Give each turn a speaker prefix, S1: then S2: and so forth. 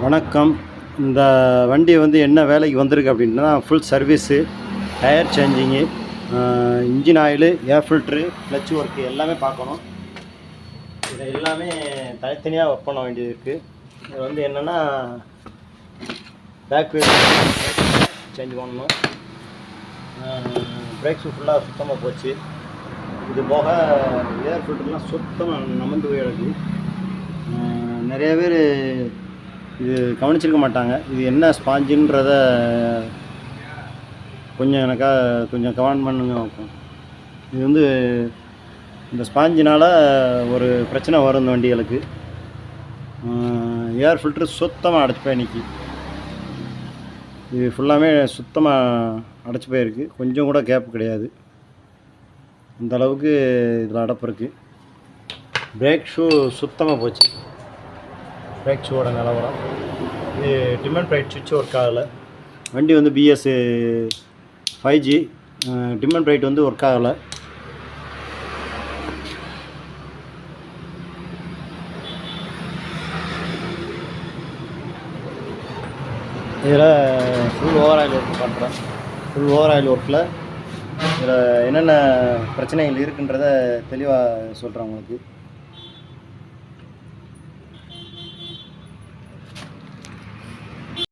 S1: வணக்கம். இந்த வண்டி வந்து என்ன வேலைக்கு வந்திருக்கு அப்படின்னா, full service, tyre changing, engine oil, air filter, clutch work எல்லாமே பார்க்கணும். இதை எல்லாமே தனித்தனியாக ஒர்க் பண்ண வேண்டியது இருக்குது. இது வந்து என்னென்னா, பேக் வீல் சேஞ்ச் பண்ணணும். பிரேக்ஸு ஃபுல்லாக சுத்தமாக போச்சு. இது போக ஏர் ஃபில்ட்ருலாம் சுத்தமாக நமந்து போய் கிடக்கு. நிறைய பேர் இது கவனிச்சிருக்க மாட்டாங்க. இது என்ன ஸ்பாஞ்சுன்றத கொஞ்சம் கமெண்ட் பண்ணுங்க. இது வந்து இந்த ஸ்பாஞ்சினால் ஒரு பிரச்சனை வரும் இந்த வண்டிகளுக்கு. ஏர் ஃபில்ட்ரு சுத்தமாக அடைச்சி போய் நிற்கி. இது ஃபுல்லாமே சுத்தமாக அடைச்சி போயிருக்கு. கொஞ்சம் கூட கேப் கிடையாது. இந்த அளவுக்கு இதில் அடைப்பு இருக்குது. பிரேக் ஷூ சுத்தமாக போச்சு. பிரேக் ஷூவோட நிலவரம் இது. டிம்மன் பிரைட் சுவிட்ச் ஒர்க் ஆகலை. வண்டி வந்து BS 5G. டிம்மன் பிரைட் வந்து ஒர்க் ஆகலை. இதில் ஃபுல் ஓவர் ஆயில் ஒர்க் பண்ணுறேன். ஃபுல் ஓவர் ஆயில் ஒர்க்கில் இதில் என்னென்ன பிரச்சனைகள் இருக்குன்றதை தெளிவாக சொல்கிறேன் உங்களுக்கு.